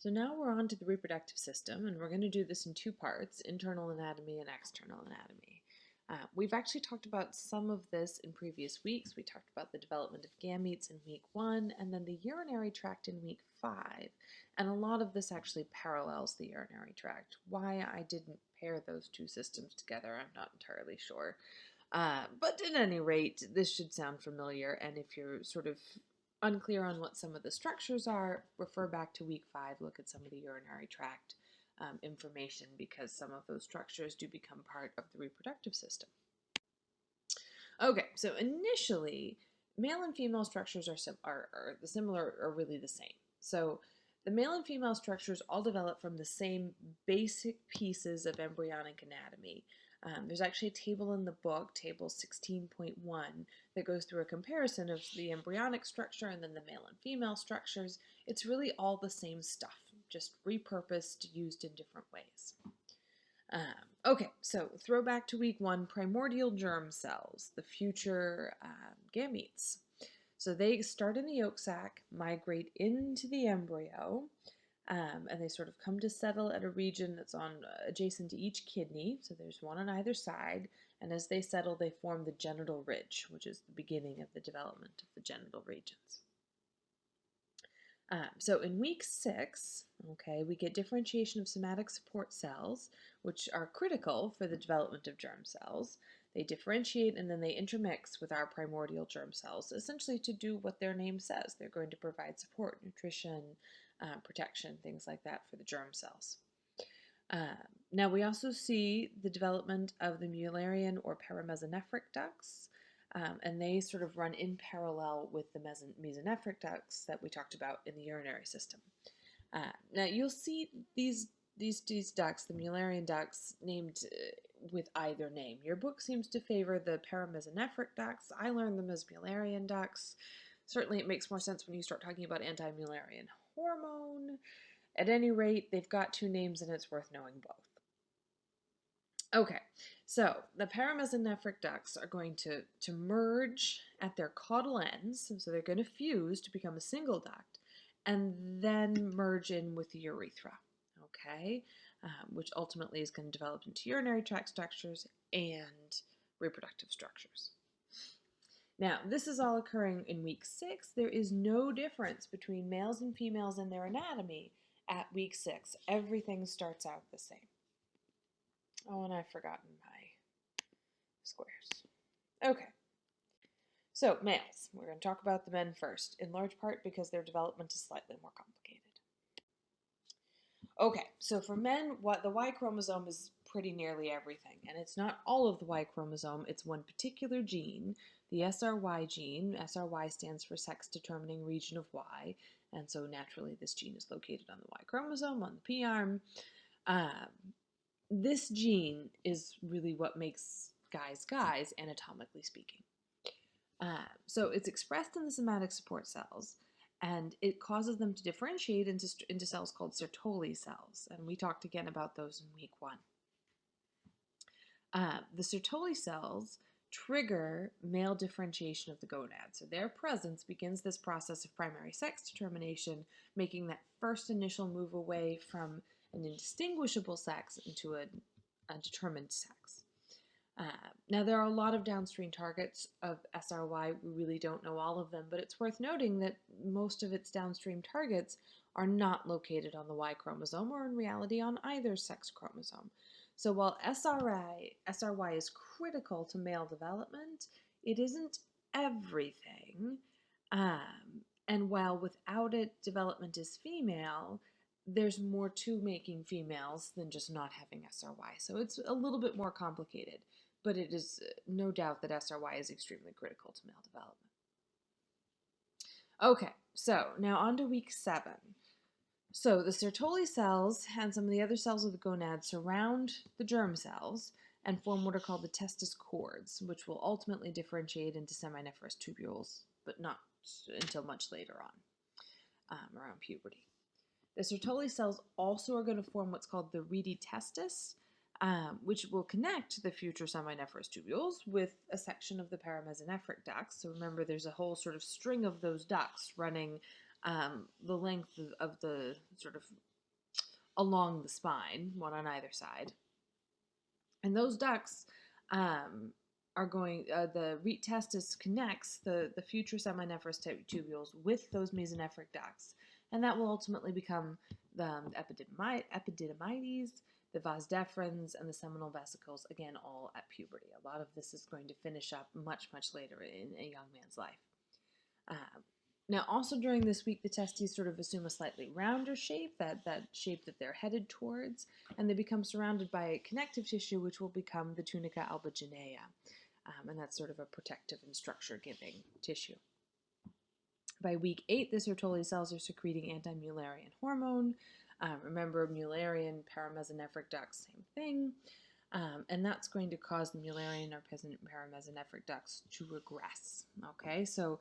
So now we're on to the reproductive system, and we're going to do this in two parts, internal anatomy and external anatomy. We've actually talked about some of this in previous weeks. We talked about the development of gametes in week 1, and then the urinary tract in week 5. And a lot of this actually parallels the urinary tract. Why I didn't pair those two systems together, I'm not entirely sure. But at any rate, this should sound familiar, and if you're sort of unclear on what some of the structures are, refer back to week 5, look at some of the urinary tract information, because some of those structures do become part of the reproductive system. Okay, so initially, male and female structures are really the same. So the male and female structures all develop from the same basic pieces of embryonic anatomy. There's actually a table in the book, table 16.1, that goes through a comparison of the embryonic structure and then the male and female structures. It's really all the same stuff, just repurposed, used in different ways. Okay, so throwback to week 1, primordial germ cells, the future gametes. So they start in the yolk sac, migrate into the embryo, and they sort of come to settle at a region that's adjacent to each kidney. So there's one on either side, and as they settle, they form the genital ridge, which is the beginning of the development of the genital regions. So in week 6, okay, we get differentiation of somatic support cells, which are critical for the development of germ cells. They differentiate and then they intermix with our primordial germ cells, essentially to do what their name says. They're going to provide support, nutrition, protection, things like that for the germ cells. Now we also see the development of the Mullerian or paramesonephric ducts, and they sort of run in parallel with the mesonephric ducts that we talked about in the urinary system. Now you'll see these ducts, the Mullerian ducts, named with either name. Your book seems to favor the paramesonephric ducts. I learned them as Mullerian ducts. Certainly it makes more sense when you start talking about anti-Mullerian hormone. At any rate, they've got two names and it's worth knowing both. Okay, so the paramesonephric ducts are going to merge at their caudal ends, so they're going to fuse to become a single duct, and then merge in with the urethra, okay, which ultimately is going to develop into urinary tract structures and reproductive structures. Now, this is all occurring in week 6. There is no difference between males and females in their anatomy at week 6. Everything starts out the same. Oh, and I've forgotten my squares. Okay. So, males. We're going to talk about the men first, in large part because their development is slightly more complicated. Okay, so for men, the Y chromosome is pretty nearly everything, and it's not all of the Y chromosome, it's one particular gene, the SRY gene. SRY stands for sex-determining region of Y, and so naturally this gene is located on the Y chromosome, on the P arm. This gene is really what makes guys, anatomically speaking. So it's expressed in the somatic support cells, and it causes them to differentiate into cells called Sertoli cells, and we talked again about those in week 1. The Sertoli cells trigger male differentiation of the gonad, so their presence begins this process of primary sex determination, making that first initial move away from an indistinguishable sex into a determined sex. Now, there are a lot of downstream targets of SRY. We really don't know all of them, but it's worth noting that most of its downstream targets are not located on the Y chromosome or in reality on either sex chromosome. So while SRY is critical to male development, it isn't everything. And while without it, development is female, there's more to making females than just not having SRY. So it's a little bit more complicated, but it is no doubt that SRY is extremely critical to male development. Okay, so now on to week 7. So the Sertoli cells and some of the other cells of the gonad surround the germ cells and form what are called the testis cords, which will ultimately differentiate into seminiferous tubules, but not until much later on, around puberty. The Sertoli cells also are going to form what's called the rete testis, which will connect the future seminiferous tubules with a section of the paramesonephric ducts. So remember, there's a whole sort of string of those ducts running the length of the sort of along the spine, one on either side. And those ducts are going, the rete testis connects the future seminiferous tubules with those mesonephric ducts. And that will ultimately become the epididymides, the vas deferens, and the seminal vesicles, again, all at puberty. A lot of this is going to finish up much, much later in a young man's life. Now, also during this week, the testes sort of assume a slightly rounder shape, that shape that they're headed towards, and they become surrounded by connective tissue, which will become the tunica albuginea, and that's sort of a protective and structure-giving tissue. By week 8, the Sertoli cells are secreting anti-Mullerian hormone. Remember, Mullerian, paramesonephric ducts, same thing. And that's going to cause the Mullerian or paramesonephric ducts to regress. Okay, so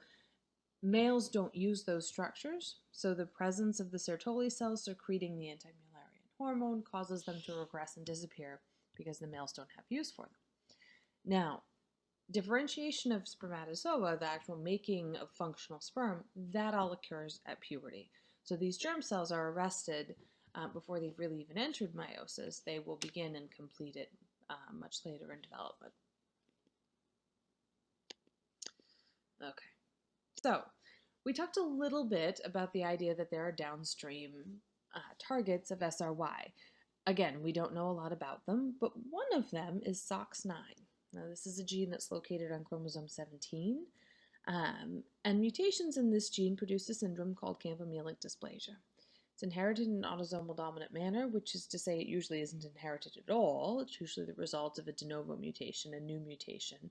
males don't use those structures, so the presence of the Sertoli cells secreting the anti-Mullerian hormone causes them to regress and disappear because the males don't have use for them. Now, differentiation of spermatozoa, the actual making of functional sperm, that all occurs at puberty. So these germ cells are arrested before they've really even entered meiosis. They will begin and complete it much later in development. Okay, so we talked a little bit about the idea that there are downstream targets of SRY. Again, we don't know a lot about them, but one of them is SOX9. Now, this is a gene that's located on chromosome 17, and mutations in this gene produce a syndrome called campomelic dysplasia. It's inherited in an autosomal dominant manner, which is to say it usually isn't inherited at all. It's usually the result of a de novo mutation, a new mutation,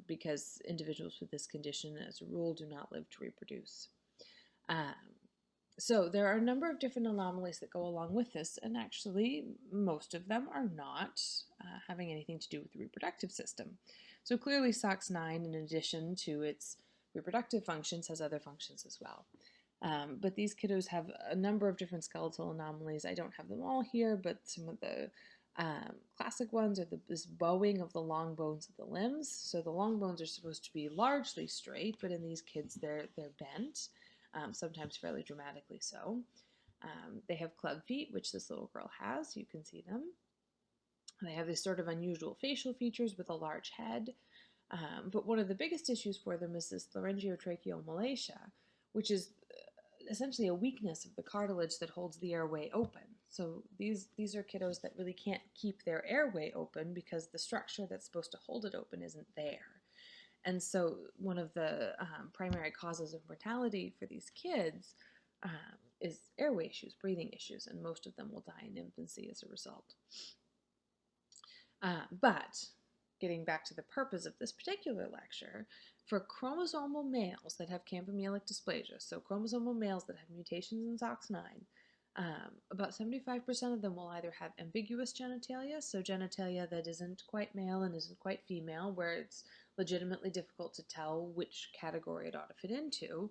because individuals with this condition, as a rule, do not live to reproduce. So there are a number of different anomalies that go along with this, and actually most of them are not having anything to do with the reproductive system. So clearly SOX9, in addition to its reproductive functions, has other functions as well. But these kiddos have a number of different skeletal anomalies. I don't have them all here, but some of the classic ones are this bowing of the long bones of the limbs. So the long bones are supposed to be largely straight, but in these kids they're bent. Sometimes fairly dramatically so. They have club feet, which this little girl has. You can see them. They have this sort of unusual facial features with a large head. But one of the biggest issues for them is this laryngeotracheal malacia, which is essentially a weakness of the cartilage that holds the airway open. So these are kiddos that really can't keep their airway open because the structure that's supposed to hold it open isn't there. And so one of the primary causes of mortality for these kids is airway issues, breathing issues, and most of them will die in infancy as a result. But getting back to the purpose of this particular lecture, for chromosomal males that have campomelic dysplasia, so chromosomal males that have mutations in SOX9, about 75% of them will either have ambiguous genitalia, so genitalia that isn't quite male and isn't quite female, where it's legitimately difficult to tell which category it ought to fit into,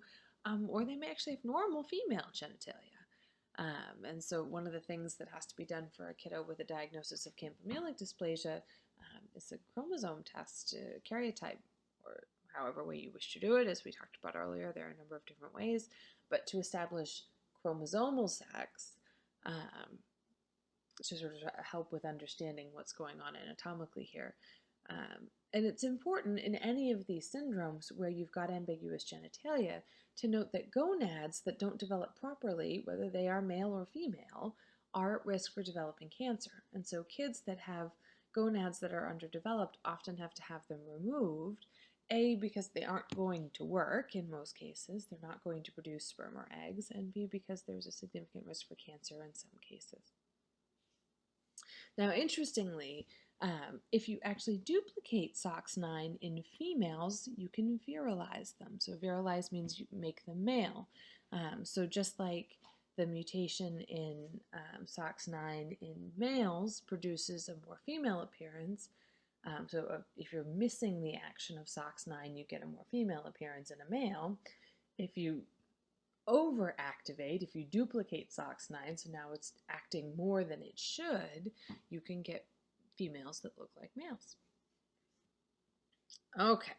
or they may actually have normal female genitalia. And so one of the things that has to be done for a kiddo with a diagnosis of campomelic dysplasia is a chromosome test, karyotype, or however way you wish to do it. As we talked about earlier, there are a number of different ways, but to establish chromosomal sex, to sort of help with understanding what's going on anatomically here. And it's important in any of these syndromes where you've got ambiguous genitalia to note that gonads that don't develop properly, whether they are male or female, are at risk for developing cancer. And so kids that have gonads that are underdeveloped often have to have them removed, A, because they aren't going to work in most cases, they're not going to produce sperm or eggs, and B, because there's a significant risk for cancer in some cases. Now, interestingly, if you actually duplicate SOX9 in females, you can virilize them. So virilize means you make them male. So just like the mutation in SOX9 in males produces a more female appearance, so if you're missing the action of SOX9, you get a more female appearance in a male. If you overactivate, if you duplicate SOX9, so now it's acting more than it should, you can get females that look like males. Okay,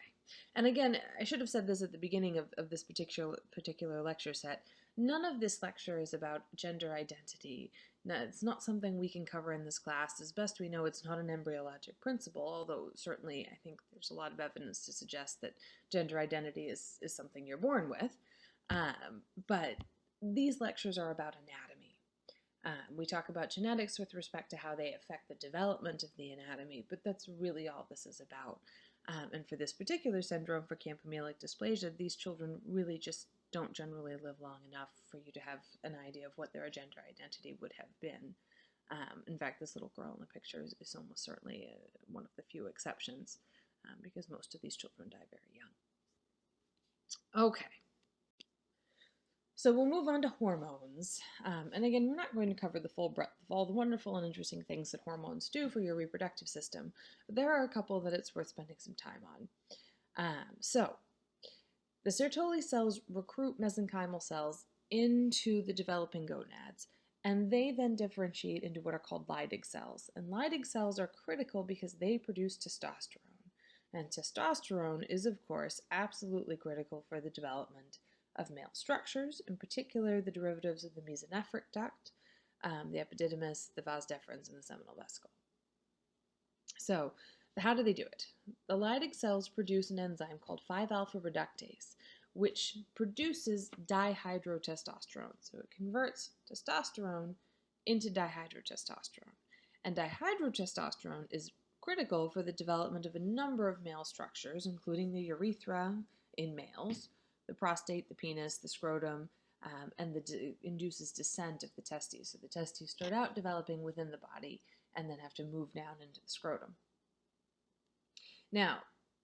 and again, I should have said this at the beginning of this particular lecture set. None of this lecture is about gender identity. No, it's not something we can cover in this class. As best we know, it's not an embryologic principle, although certainly I think there's a lot of evidence to suggest that gender identity is something you're born with. But these lectures are about anatomy. We talk about genetics with respect to how they affect the development of the anatomy, but that's really all this is about. And for this particular syndrome, for campomelic dysplasia, these children really just don't generally live long enough for you to have an idea of what their gender identity would have been. In fact, this little girl in the picture is almost certainly one of the few exceptions, because most of these children die very young. Okay. So we'll move on to hormones. And again, we're not going to cover the full breadth of all the wonderful and interesting things that hormones do for your reproductive system, but there are a couple that it's worth spending some time on. So the Sertoli cells recruit mesenchymal cells into the developing gonads, and they then differentiate into what are called Leydig cells. And Leydig cells are critical because they produce testosterone. And testosterone is, of course, absolutely critical for the development of male structures, in particular the derivatives of the mesonephric duct, the epididymis, the vas deferens, and the seminal vesicle. So, how do they do it? The Leydig cells produce an enzyme called 5-alpha reductase, which produces dihydrotestosterone. So it converts testosterone into dihydrotestosterone. And dihydrotestosterone is critical for the development of a number of male structures, including the urethra in males, the prostate, the penis, the scrotum, and induces descent of the testes. So the testes start out developing within the body and then have to move down into the scrotum. Now,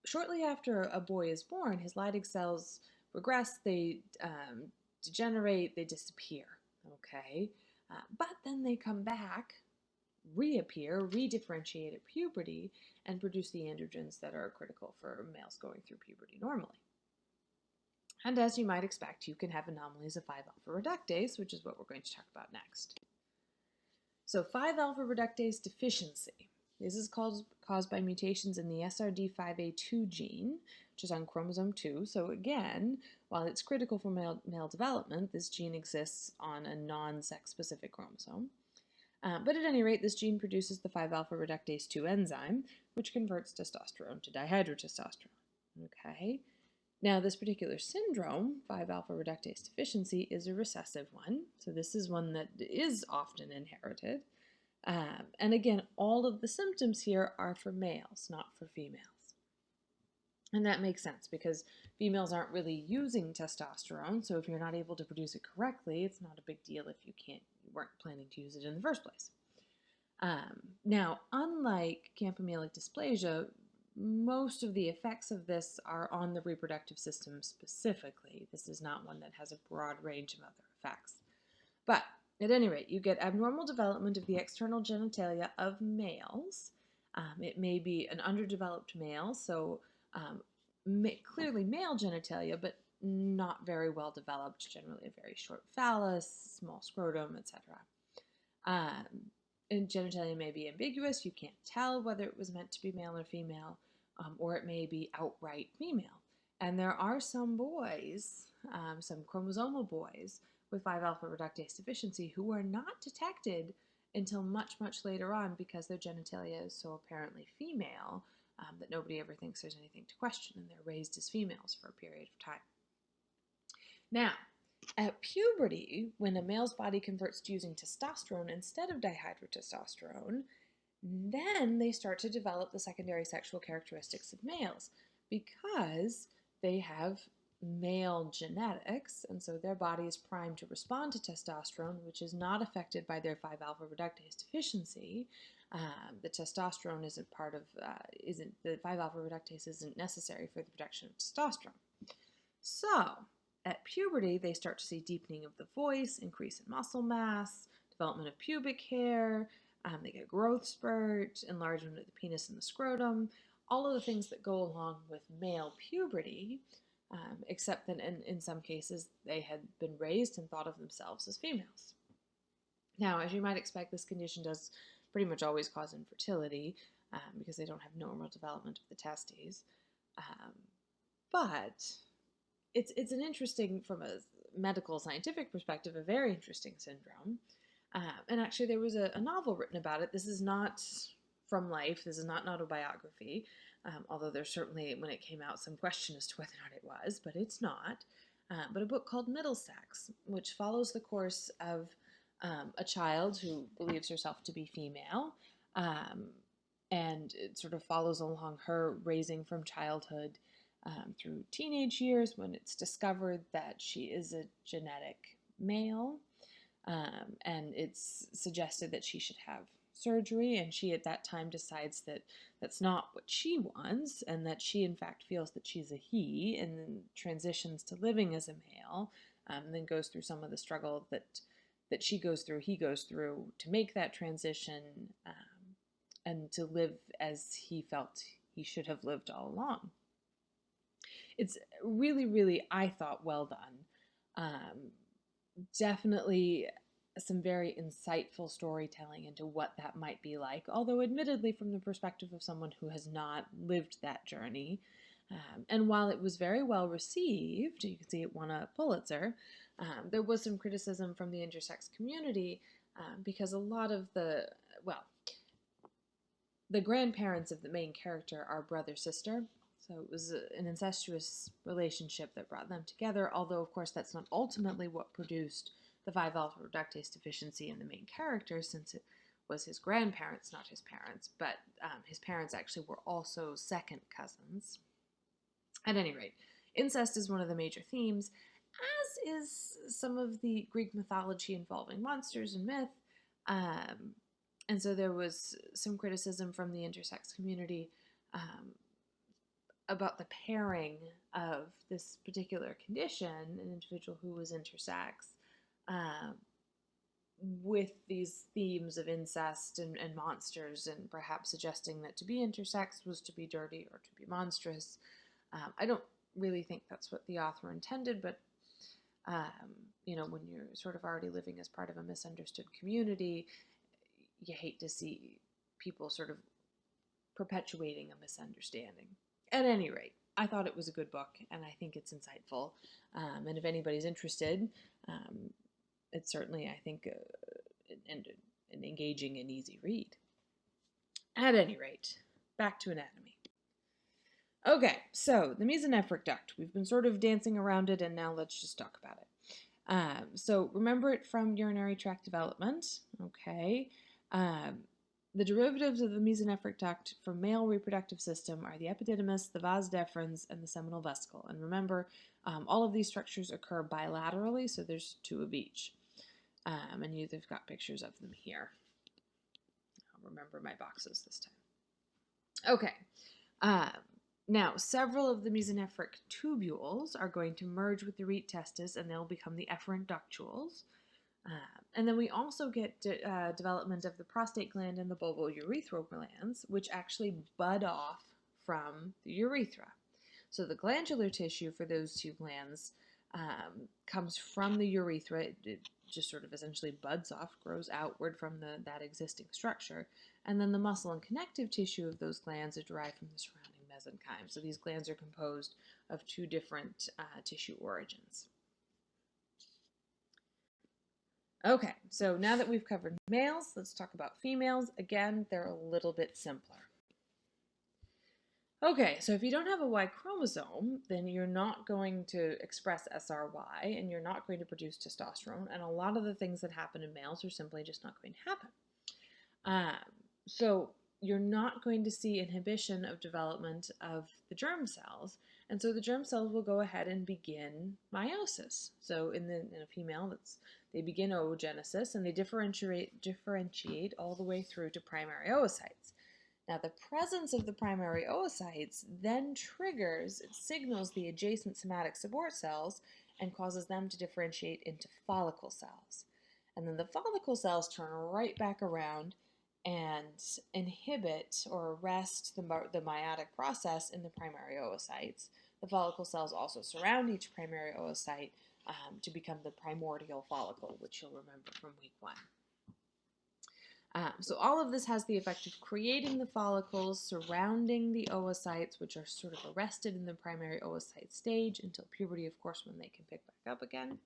shortly after a boy is born, his Leydig cells regress, they degenerate, they disappear, okay? But then they come back, reappear, redifferentiate at puberty, and produce the androgens that are critical for males going through puberty normally. And as you might expect, you can have anomalies of 5-alpha reductase, which is what we're going to talk about next. So 5-alpha reductase deficiency. This is caused by mutations in the SRD5A2 gene, which is on chromosome 2. So again, while it's critical for male development, this gene exists on a non-sex-specific chromosome. But at any rate, this gene produces the 5-alpha reductase 2 enzyme, which converts testosterone to dihydrotestosterone. Okay. Now, this particular syndrome, 5-alpha reductase deficiency, is a recessive one. So this is one that is often inherited. And again, all of the symptoms here are for males, not for females. And that makes sense because females aren't really using testosterone, so if you're not able to produce it correctly, it's not a big deal if you weren't planning to use it in the first place. Now, unlike campomelic dysplasia, most of the effects of this are on the reproductive system specifically. This is not one that has a broad range of other effects. But at any rate, you get abnormal development of the external genitalia of males. It may be an underdeveloped male, so clearly male genitalia, but not very well developed, generally a very short phallus, small scrotum, etc. And genitalia may be ambiguous. You can't tell whether it was meant to be male or female, or it may be outright female. And there are some boys, some chromosomal boys, with 5-alpha reductase deficiency who are not detected until much, much later on because their genitalia is so apparently female that nobody ever thinks there's anything to question, and they're raised as females for a period of time. Now, at puberty, when a male's body converts to using testosterone instead of dihydrotestosterone, then they start to develop the secondary sexual characteristics of males because they have male genetics, and so their body is primed to respond to testosterone, which is not affected by their 5-alpha reductase deficiency. The testosterone isn't the 5-alpha reductase isn't necessary for the production of testosterone. So, at puberty, they start to see deepening of the voice, increase in muscle mass, development of pubic hair, they get growth spurt, enlargement of the penis and the scrotum, all of the things that go along with male puberty, except that in some cases they had been raised and thought of themselves as females. Now, as you might expect, this condition does pretty much always cause infertility because they don't have normal development of the testes. But it's an interesting, from a medical scientific perspective, a very interesting syndrome. And actually, there was a novel written about it. This is not from life. This is not an autobiography, although there's certainly, when it came out, some question as to whether or not it was, but it's not. But a book called Middlesex, which follows the course of a child who believes herself to be female, and it sort of follows along her raising from childhood through teenage years, when it's discovered that she is a genetic male, and it's suggested that she should have surgery, and she at that time decides that that's not what she wants, and that she in fact feels that she's a he, and then transitions to living as a male, and then goes through some of the struggle that she goes through, he goes through to make that transition, and to live as he felt he should have lived all along. It's really, really, I thought, well done. Definitely some very insightful storytelling into what that might be like, although admittedly from the perspective of someone who has not lived that journey. And while it was very well received, you can see it won a Pulitzer, there was some criticism from the intersex community because a lot of the grandparents of the main character are brother-sister, so it was an incestuous relationship that brought them together, although of course that's not ultimately what produced the 5-alpha reductase deficiency in the main character, since it was his grandparents, not his parents, but his parents actually were also second cousins. At any rate, incest is one of the major themes, as is some of the Greek mythology involving monsters and myth, and so there was some criticism from the intersex community about the pairing of this particular condition, an individual who was intersex, with these themes of incest and monsters, and perhaps suggesting that to be intersex was to be dirty or to be monstrous. I don't really think that's what the author intended, but when you're sort of already living as part of a misunderstood community, you hate to see people sort of perpetuating a misunderstanding. At any rate, I thought it was a good book, and I think it's insightful. And if anybody's interested, it's certainly, I think, an engaging and easy read. At any rate, back to anatomy. Okay, so the mesonephric duct. We've been sort of dancing around it, and now let's just talk about it. So remember it from urinary tract development. Okay. The derivatives of the mesonephric duct from male reproductive system are the epididymis, the vas deferens, and the seminal vesicle. And remember, all of these structures occur bilaterally, so there's 2 of each. And you've got pictures of them here. I'll remember my boxes this time. Okay. Now, several of the mesonephric tubules are going to merge with the rete testis, and they'll become the efferent ductules. And then we also get development of the prostate gland and the bulbourethral glands, which actually bud off from the urethra. So the glandular tissue for those 2 glands comes from the urethra. It just sort of essentially buds off, grows outward from that existing structure. And then the muscle and connective tissue of those glands are derived from the surrounding mesenchyme. So these glands are composed of 2 different tissue origins. Okay, so now that we've covered males, let's talk about females. Again, they're a little bit simpler. Okay, so if you don't have a Y chromosome, then you're not going to express SRY, and you're not going to produce testosterone, and a lot of the things that happen in males are simply just not going to happen. So you're not going to see inhibition of development of the germ cells, and so the germ cells will go ahead and begin meiosis. So in a female, they begin oogenesis, and they differentiate all the way through to primary oocytes. Now, the presence of the primary oocytes then signals the adjacent somatic support cells and causes them to differentiate into follicle cells. And then the follicle cells turn right back around and inhibit or arrest the meiotic process in the primary oocytes. The follicle cells also surround each primary oocyte to become the primordial follicle, which you'll remember from week 1. So all of this has the effect of creating the follicles surrounding the oocytes, which are sort of arrested in the primary oocyte stage until puberty, of course, when they can pick back up again.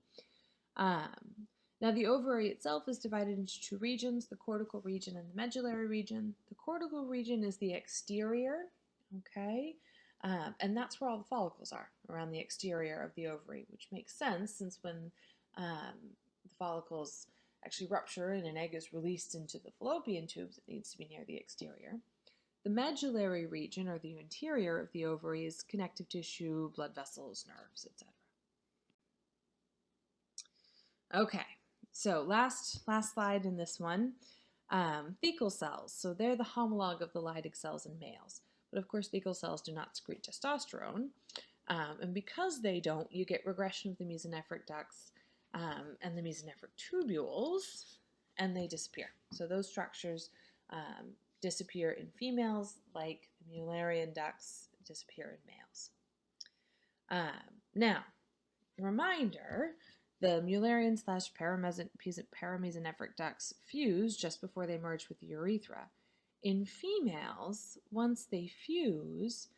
Now, the ovary itself is divided into two regions, the cortical region and the medullary region. The cortical region is the exterior, okay? And that's where all the follicles are, around the exterior of the ovary, which makes sense since when the follicles actually rupture and an egg is released into the fallopian tubes, it needs to be near the exterior. The medullary region, or the interior of the ovary, is connective tissue, blood vessels, nerves, etc. Okay, so last slide in this one, thecal cells. So they're the homologue of the Leydig cells in males. But of course, thecal cells do not secrete testosterone. And because they don't, you get regression of the mesonephric ducts and the mesonephric tubules, and they disappear. So those structures disappear in females, like the Mullerian ducts disappear in males. Now, reminder, the Mullerian / paramesonephric ducts fuse just before they merge with the urethra. In females, once they fuse,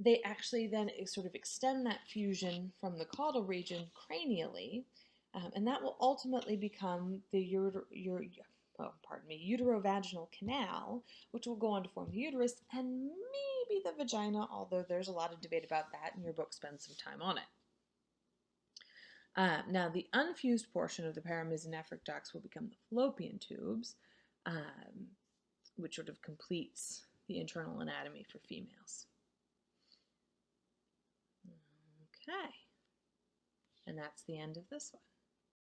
they actually then sort of extend that fusion from the caudal region cranially, and that will ultimately become the uterovaginal canal, which will go on to form the uterus and maybe the vagina, although there's a lot of debate about that, and your book spends some time on it. Now, the unfused portion of the paramesonephric ducts will become the fallopian tubes, which sort of completes the internal anatomy for females. Okay, and that's the end of this one.